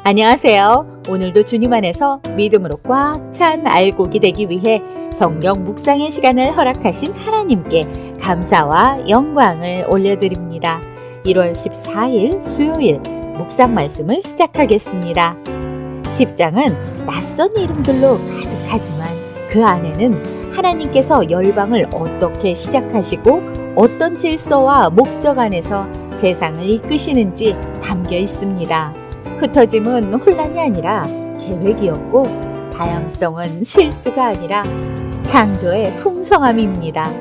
안녕하세요. 오늘도 주님 안에서 믿음으로 꽉 찬 알곡이 되기 위해 성경 묵상의 시간을 허락하신 하나님께 감사와 영광을 올려드립니다. 1월 14일 수요일 묵상 말씀을 시작하겠습니다. 10장은 낯선 이름들로 가득하지만 그 안에는 하나님께서 열방을 어떻게 시작하시고 어떤 질서와 목적 안에서 세상을 이끄시는지 담겨 있습니다. 흩어짐은 혼란이 아니라 계획이었고 다양성은 실수가 아니라 창조의 풍성함입니다.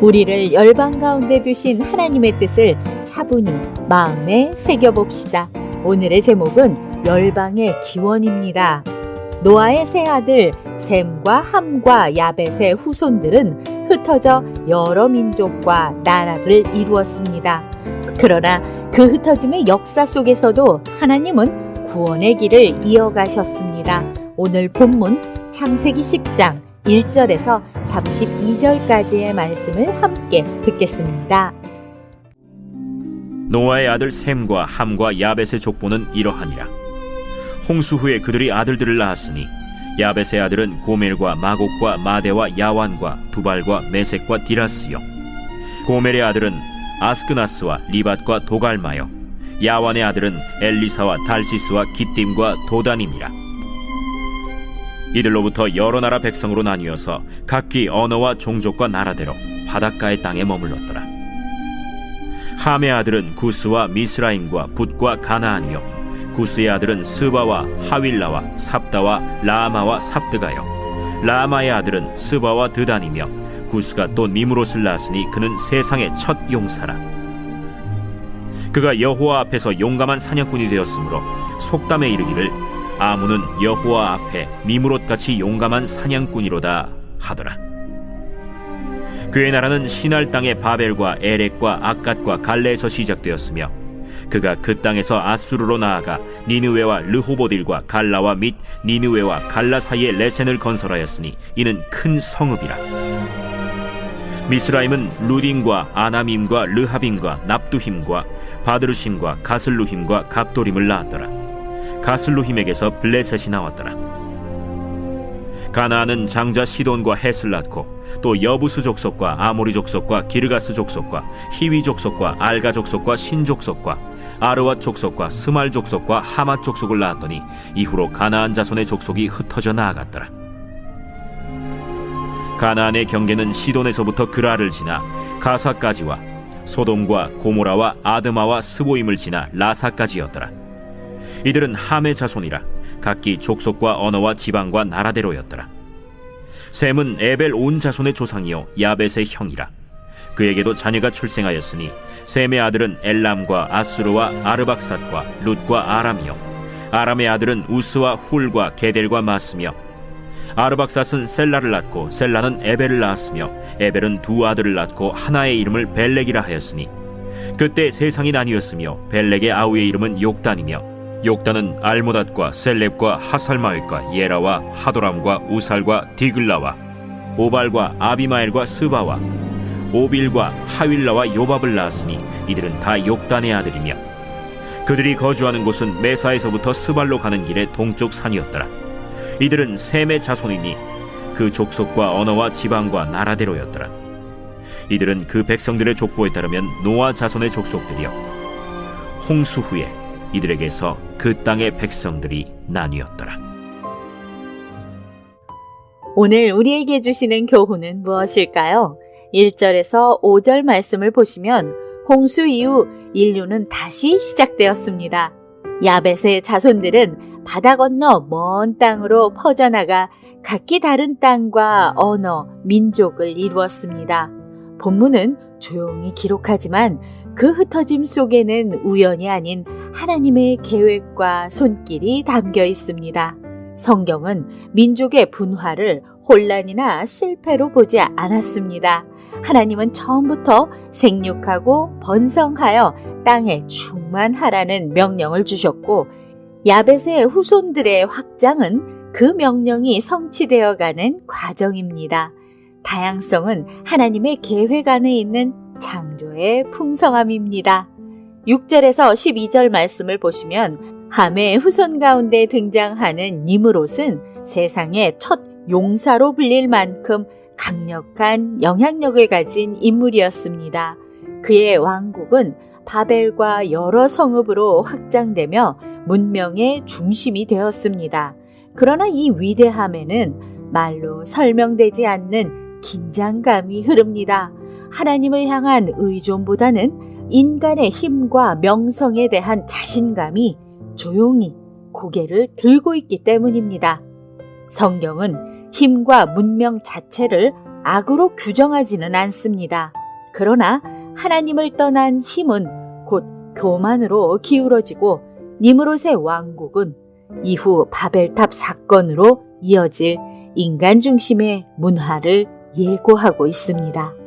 우리를 열방 가운데 두신 하나님의 뜻을 차분히 마음에 새겨봅시다. 오늘의 제목은 열방의 기원입니다. 노아의 세 아들 셈과 함과 야벳의 후손들은 흩어져 여러 민족과 나라를 이루었습니다. 그러나 그 흩어짐의 역사 속에서도 하나님은 구원의 길을 이어가셨습니다. 오늘 본문 창세기 10장 1절에서 32절까지의 말씀을 함께 듣겠습니다. 노아의 아들 셈과 함과 야벳의 족보는 이러하니라. 홍수 후에 그들이 아들들을 낳았으니 야벳의 아들은 고멜과 마곡과 마대와 야완과 두발과 메섹과 디라스요. 고멜의 아들은 아스크나스와 리밧과 도갈마요. 야완의 아들은 엘리사와 달시스와 기띔과 도단임이라. 이들로부터 여러 나라 백성으로 나뉘어서 각기 언어와 종족과 나라대로 바닷가의 땅에 머물렀더라. 함의 아들은 구스와 미스라임과 붓과 가나안이요. 구스의 아들은 스바와 하윌라와 삽다와 라마와 삽드가요. 라마의 아들은 스바와 드단이며 구스가 또 니므롯을 낳았으니 그는 세상의 첫 용사라. 그가 여호와 앞에서 용감한 사냥꾼이 되었으므로 속담에 이르기를 아문은 여호와 앞에 니므롯같이 용감한 사냥꾼이로다 하더라. 그의 나라는 시날 땅의 바벨과 에렉과 악갓과 갈레에서 시작되었으며 그가 그 땅에서 아수르로 나아가 니느웨와 르호보딜과 갈라와 및 니느웨와 갈라 사이에 레센을 건설하였으니 이는 큰 성읍이라. 미스라임은 루딘과 아나밈과 르하빔과 납두힘과 바드르심과 가슬루힘과 갑도림을 낳았더라. 가슬루힘에게서 블레셋이 나왔더라. 가나안은 장자 시돈과 헷을 낳고 또 여부스 족속과 아모리 족속과 기르가스 족속과 히위 족속과 알가 족속과 신 족속과 아르왓 족속과 스말 족속과 하맛 족속을 낳았더니 이후로 가나안 자손의 족속이 흩어져 나아갔더라. 가나안의 경계는 시돈에서부터 그라를 지나 가사까지와 소돔과 고모라와 아드마와 스보임을 지나 라사까지였더라. 이들은 함의 자손이라 각기 족속과 언어와 지방과 나라대로였더라. 셈은 에벨 온 자손의 조상이요 야벳의 형이라. 그에게도 자녀가 출생하였으니 셈의 아들은 엘람과 아수르와 아르박삿과 룻과 아람이요. 아람의 아들은 우스와 훌과 게델과 마스며 아르박삿은 셀라를 낳고 셀라는 에벨을 낳았으며 에벨은 두 아들을 낳고 하나의 이름을 벨렉이라 하였으니 그때 세상이 나뉘었으며 벨렉의 아우의 이름은 욕단이며 욕단은 알모닷과 셀렙과 하살마웻과 예라와 하도람과 우살과 디글라와 오발과 아비마엘과 스바와 오빌과 하윌라와 요밥을 낳았으니 이들은 다 욕단의 아들이며 그들이 거주하는 곳은 메사에서부터 스발로 가는 길의 동쪽 산이었더라. 이들은 셈의 자손이니 그 족속과 언어와 지방과 나라대로였더라. 이들은 그 백성들의 족보에 따르면 노아 자손의 족속들이요 홍수 후에 이들에게서 그 땅의 백성들이 나뉘었더라. 오늘 우리에게 주시는 교훈은 무엇일까요? 1절에서 5절 말씀을 보시면 홍수 이후 인류는 다시 시작되었습니다. 야벳의 자손들은 바다 건너 먼 땅으로 퍼져나가 각기 다른 땅과 언어, 민족을 이루었습니다. 본문은 조용히 기록하지만 그 흩어짐 속에는 우연이 아닌 하나님의 계획과 손길이 담겨 있습니다. 성경은 민족의 분화를 혼란이나 실패로 보지 않았습니다. 하나님은 처음부터 생육하고 번성하여 땅에 충만하라는 명령을 주셨고 야벳의 후손들의 확장은 그 명령이 성취되어가는 과정입니다. 다양성은 하나님의 계획 안에 있는 창조의 풍성함입니다. 6절에서 12절 말씀을 보시면 함의 후손 가운데 등장하는 니므롯은 세상의 첫 용사로 불릴 만큼 강력한 영향력을 가진 인물이었습니다. 그의 왕국은 바벨과 여러 성읍으로 확장되며 문명의 중심이 되었습니다. 그러나 이 위대함에는 말로 설명되지 않는 긴장감이 흐릅니다. 하나님을 향한 의존보다는 인간의 힘과 명성에 대한 자신감이 조용히 고개를 들고 있기 때문입니다. 성경은 힘과 문명 자체를 악으로 규정하지는 않습니다. 그러나 하나님을 떠난 힘은 곧 교만으로 기울어지고 니므롯의 왕국은 이후 바벨탑 사건으로 이어질 인간 중심의 문화를 예고하고 있습니다.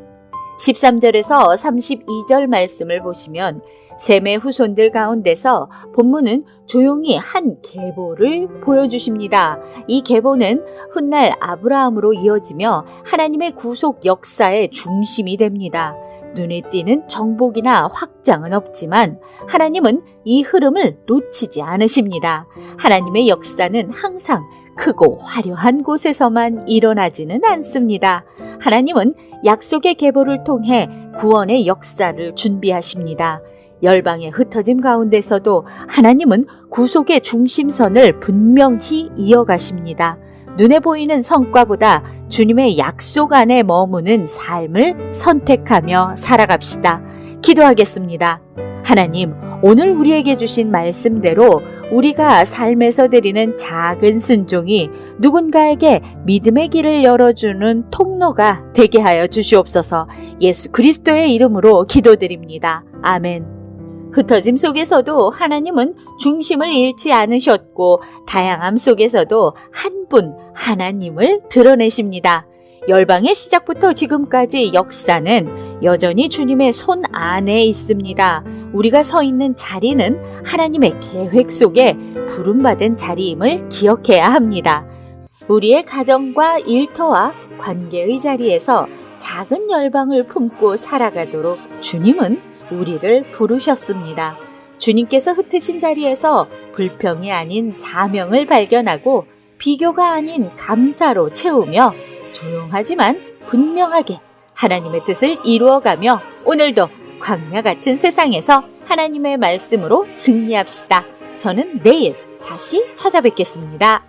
13절에서 32절 말씀을 보시면 셈의 후손들 가운데서 본문은 조용히 한 계보를 보여주십니다. 이 계보는 훗날 아브라함으로 이어지며 하나님의 구속 역사의 중심이 됩니다. 눈에 띄는 정복이나 확장은 없지만 하나님은 이 흐름을 놓치지 않으십니다. 하나님의 역사는 항상 크고 화려한 곳에서만 일어나지는 않습니다. 하나님은 약속의 계보를 통해 구원의 역사를 준비하십니다. 열방의 흩어짐 가운데서도 하나님은 구속의 중심선을 분명히 이어가십니다. 눈에 보이는 성과보다 주님의 약속 안에 머무는 삶을 선택하며 살아갑시다. 기도하겠습니다. 하나님, 오늘 우리에게 주신 말씀대로 우리가 삶에서 드리는 작은 순종이 누군가에게 믿음의 길을 열어주는 통로가 되게 하여 주시옵소서. 예수 그리스도의 이름으로 기도드립니다. 아멘. 흩어짐 속에서도 하나님은 중심을 잃지 않으셨고 다양함 속에서도 한 분 하나님을 드러내십니다. 열방의 시작부터 지금까지 역사는 여전히 주님의 손 안에 있습니다. 우리가 서 있는 자리는 하나님의 계획 속에 부름받은 자리임을 기억해야 합니다. 우리의 가정과 일터와 관계의 자리에서 작은 열방을 품고 살아가도록 주님은 우리를 부르셨습니다. 주님께서 흩으신 자리에서 불평이 아닌 사명을 발견하고 비교가 아닌 감사로 채우며 조용하지만 분명하게 하나님의 뜻을 이루어가며 오늘도 광야 같은 세상에서 하나님의 말씀으로 승리합시다. 저는 내일 다시 찾아뵙겠습니다.